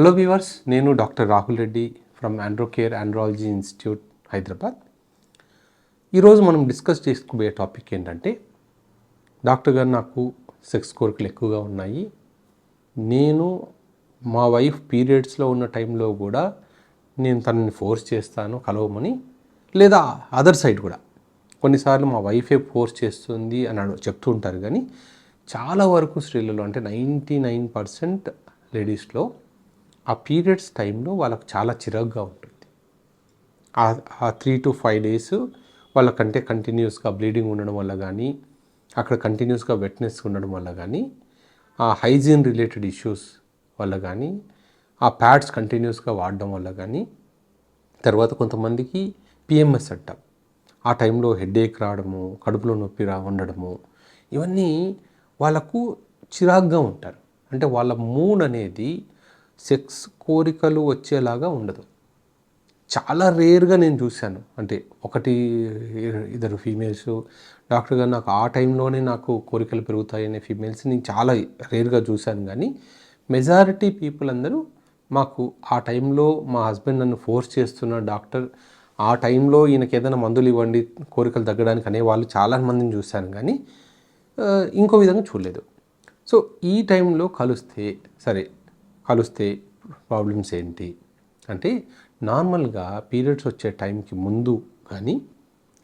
Hello viewers, నేను doctor Rahul Reddy from Androcare andrology institute Hyderabad. ఈరోజు మనం డిస్కస్ చేసుకోబోయే టాపిక్ ఏంటంటే, డాక్టర్ గారు నాకు సెక్స్ కోరికలు ఎక్కువగా ఉన్నాయి, నేను మా వైఫ్ పీరియడ్స్లో ఉన్న టైంలో కూడా నేను తనని ఫోర్స్ చేస్తాను కలవమని, లేదా అదర్ సైడ్ కూడా కొన్నిసార్లు మా వైఫే ఫోర్స్ చేస్తుంది అని చెప్తూ ఉంటారు. కానీ చాలా వరకు స్త్రీలలో అంటే 99% లేడీస్లో ఆ పీరియడ్స్ టైంలో వాళ్ళకు చాలా చిరాగ్గా ఉంటుంది. ఆ 3 to 5 days వాళ్ళకంటే కంటిన్యూస్గా బ్లీడింగ్ ఉండడం వల్ల కానీ, అక్కడ కంటిన్యూస్గా వెట్నెస్ ఉండడం వల్ల కానీ, ఆ హైజీన్ రిలేటెడ్ ఇష్యూస్ వల్ల కానీ, ఆ ప్యాడ్స్ కంటిన్యూస్గా వాడడం వల్ల కానీ, తర్వాత కొంతమందికి పిఎంఎస్ అంటాం, ఆ టైంలో హెడేక్ రావడము, కడుపులో నొప్పి ఉండడము, ఇవన్నీ వాళ్ళకు చిరాగ్గా ఉంటారు. అంటే వాళ్ళ మూడ్ అనేది సెక్స్ కోరికలు వచ్చేలాగా ఉండదు. చాలా రేర్గా నేను చూశాను, అంటే 1-2 ఫీమేల్స్ డాక్టర్ గారు నాకు ఆ టైంలోనే నాకు కోరికలు పెరుగుతాయి అనే ఫీమేల్స్ నేను చాలా రేర్గా చూశాను. కానీ మెజారిటీ పీపుల్ అందరూ మాకు ఆ టైంలో మా హస్బెండ్ నన్ను ఫోర్స్ చేస్తున్న డాక్టర్, ఆ టైంలో ఈయనకి ఏదైనా మందులు ఇవ్వండి కోరికలు తగ్గడానికి అనేవాళ్ళు చాలామందిని చూశాను. కానీ ఇంకో విధంగా చూడలేదు. సో ఈ టైంలో కలిస్తే ప్రాబ్లమ్స్ ఏంటి అంటే, నార్మల్గా పీరియడ్స్ వచ్చే టైంకి ముందు కానీ,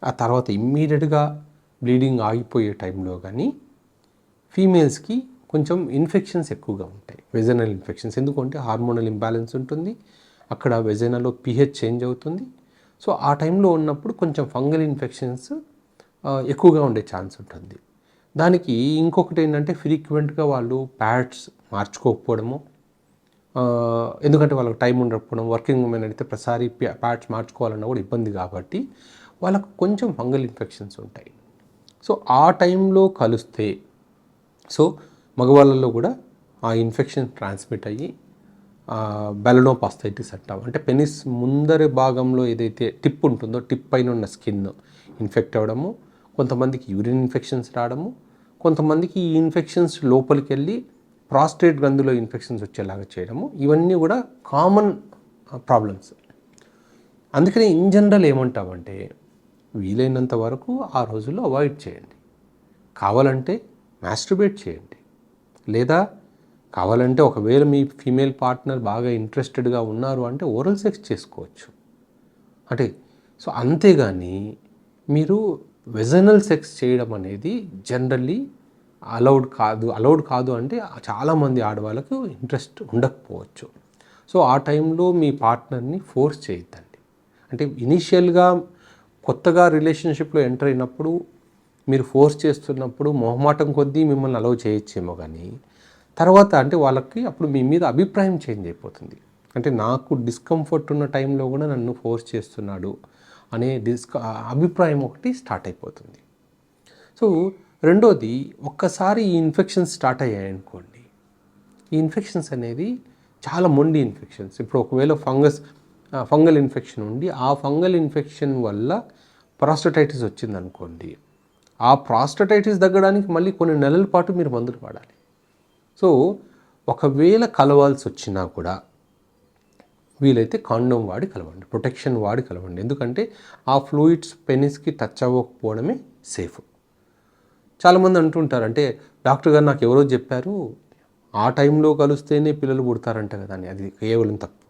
ఆ తర్వాత ఇమ్మీడియట్గా బ్లీడింగ్ ఆగిపోయే టైంలో కానీ ఫీమేల్స్కి కొంచెం ఇన్ఫెక్షన్స్ ఎక్కువగా ఉంటాయి, వెజైనల్ ఇన్ఫెక్షన్స్. ఎందుకంటే హార్మోనల్ ఇంబ్యాలెన్స్ ఉంటుంది, అక్కడ వెజైనాలో pH చేంజ్ అవుతుంది. సో ఆ టైంలో ఉన్నప్పుడు కొంచెం ఫంగల్ ఇన్ఫెక్షన్స్ ఎక్కువగా ఉండే ఛాన్స్ ఉంటుంది. దానికి ఇంకొకటి ఏంటంటే, ఫ్రీక్వెంట్గా వాళ్ళు ప్యాడ్స్ మార్చుకోకపోవడము, ఎందుకంటే వాళ్ళకి టైం ఉండకపోవడం, వర్కింగ్ ఉమెన్ అయితే ప్రతిసారి ప్యాడ్స్ మార్చుకోవాలన్నా కూడా ఇబ్బంది కాబట్టి వాళ్ళకు కొంచెం ఫంగల్ ఇన్ఫెక్షన్స్ ఉంటాయి. సో ఆ టైంలో కలిస్తే, సో మగవాళ్ళలో కూడా ఆ ఇన్ఫెక్షన్ ట్రాన్స్మిట్ అయ్యి బెలనోపాస్థైటిస్ అంటాం, అంటే పెనిస్ ముందరి భాగంలో ఏదైతే టిప్ ఉంటుందో టిప్ పైన ఉన్న స్కిన్ ఇన్ఫెక్ట్ అవ్వడము, కొంతమందికి యూరిన్ ఇన్ఫెక్షన్స్ రావడము, కొంతమందికి ఈ ఇన్ఫెక్షన్స్ లోపలికి వెళ్ళి ప్రాస్టేట్ గ్రంథిలో ఇన్ఫెక్షన్స్ వచ్చేలాగా చేయడము, ఇవన్నీ కూడా కామన్ ప్రాబ్లమ్స్. అందుకని ఇన్ జనరల్ ఏమంటామంటే, వీలైనంత వరకు ఆ రోజుల్లో అవాయిడ్ చేయండి. కావాలంటే మాస్టర్బేట్ చేయండి, లేదా కావాలంటే ఒకవేళ మీ ఫీమేల్ పార్ట్నర్ బాగా ఇంట్రెస్టెడ్గా ఉన్నారు అంటే ఓరల్ సెక్స్ చేసుకోవచ్చు. అంటే సో అంతేగాని మీరు వెజనల్ సెక్స్ చేయడం అనేది జనరల్లీ అలౌడ్ కాదు అంటే చాలామంది ఆడవాళ్ళకు ఇంట్రెస్ట్ ఉండకపోవచ్చు. సో ఆ టైంలో మీ పార్ట్నర్ని ఫోర్స్ చేయొద్దండి. అంటే ఇనీషియల్గా కొత్తగా రిలేషన్షిప్లో ఎంటర్ అయినప్పుడు మీరు ఫోర్స్ చేస్తున్నప్పుడు మొహమాటం కొద్దీ మిమ్మల్ని అలౌ చేయొచ్చేమో, కానీ తర్వాత అంటే వాళ్ళకి అప్పుడు మీ మీద అభిప్రాయం చేంజ్ అయిపోతుంది. అంటే నాకు డిస్కంఫర్ట్ ఉన్న టైంలో కూడా నన్ను ఫోర్స్ చేస్తున్నాడు అనే అభిప్రాయం ఒకటి స్టార్ట్ అయిపోతుంది. సో రెండోది, ఒక్కసారి ఈ ఇన్ఫెక్షన్స్ స్టార్ట్ అయ్యాయనుకోండి, ఈ ఇన్ఫెక్షన్స్ అనేది చాలా మొండి ఇన్ఫెక్షన్స్. ఇప్పుడు ఒకవేళ ఫంగల్ ఇన్ఫెక్షన్ ఉండి ఆ ఫంగల్ ఇన్ఫెక్షన్ వల్ల ప్రాస్టటైటిస్ వచ్చిందనుకోండి, ఆ ప్రాస్టటైటిస్ తగ్గడానికి మళ్ళీ కొన్ని నెలల పాటు మీరు మందులు వాడాలి. సో ఒకవేళ కలవాల్సి వచ్చినా కూడా వీలైతే కాండోమ్ వాడి కలవండి, ప్రొటెక్షన్ వాడి కలవండి. ఎందుకంటే ఆ ఫ్లూయిడ్స్ పెనిస్కి టచ్ అవ్వకపోవడమే సేఫ్. చాలామంది అంటుంటారు, అంటే డాక్టర్ గారు నాకు ఎవరో చెప్పారు ఆ టైంలో కలిస్తేనే పిల్లలు పుడతారంట కదా అని. అది కేవలం తప్పు.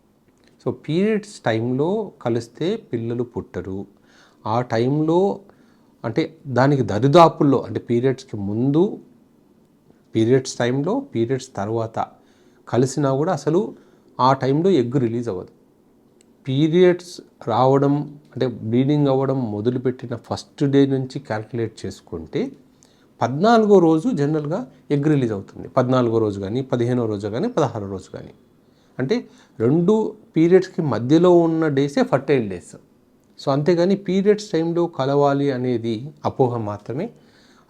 సో పీరియడ్స్ టైంలో కలిస్తే పిల్లలు పుట్టరు. ఆ టైంలో అంటే దానికి దరిదాపుల్లో, అంటే పీరియడ్స్కి ముందు, పీరియడ్స్ టైంలో, పీరియడ్స్ తర్వాత కలిసినా కూడా అసలు ఆ టైంలో ఎగ్ రిలీజ్ అవ్వదు. పీరియడ్స్ రావడం అంటే బ్లీడింగ్ అవ్వడం మొదలుపెట్టిన ఫస్ట్ డే నుంచి క్యాల్కులేట్ చేసుకుంటే 14వ రోజు జనరల్గా ఎగ్ రిలీజ్ అవుతుంది. 14వ రోజు కానీ, 15వ రోజు కానీ, 16వ రోజు కానీ. అంటే 2 పీరియడ్స్కి మధ్యలో ఉన్న డేసే ఫర్టైల్ డేస్. సో అంతేగాని పీరియడ్స్ టైంలో కలవాలి అనేది అపోహ మాత్రమే.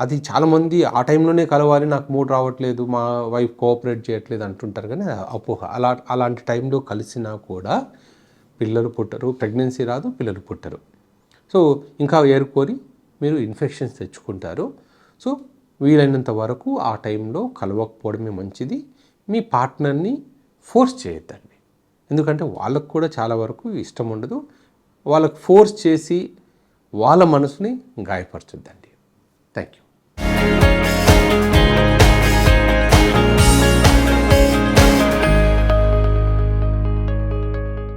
అది చాలామంది ఆ టైంలోనే కలవాలి, నాకు మూడ్ రావట్లేదు, మా వైఫ్ కోఆపరేట్ చేయట్లేదు అంటుంటారు. కానీ అపోహ. అలాంటి టైంలో కలిసినా కూడా పిల్లలు పుట్టరు, ప్రెగ్నెన్సీ రాదు, పిల్లలు పుట్టరు. సో ఇంకా ఏరుకోరి మీరు ఇన్ఫెక్షన్స్ తెచ్చుకుంటారు. సో వీలైనంత వరకు ఆ టైంలో కలవకపోవడమే మంచిది. మీ పార్ట్నర్ని ఫోర్స్ చేయొద్దండి. ఎందుకంటే వాళ్ళకు కూడా చాలా వరకు ఇష్టం ఉండదు. వాళ్ళకు ఫోర్స్ చేసి వాళ్ళ మనసుని గాయపరచొద్దండి. Thank you.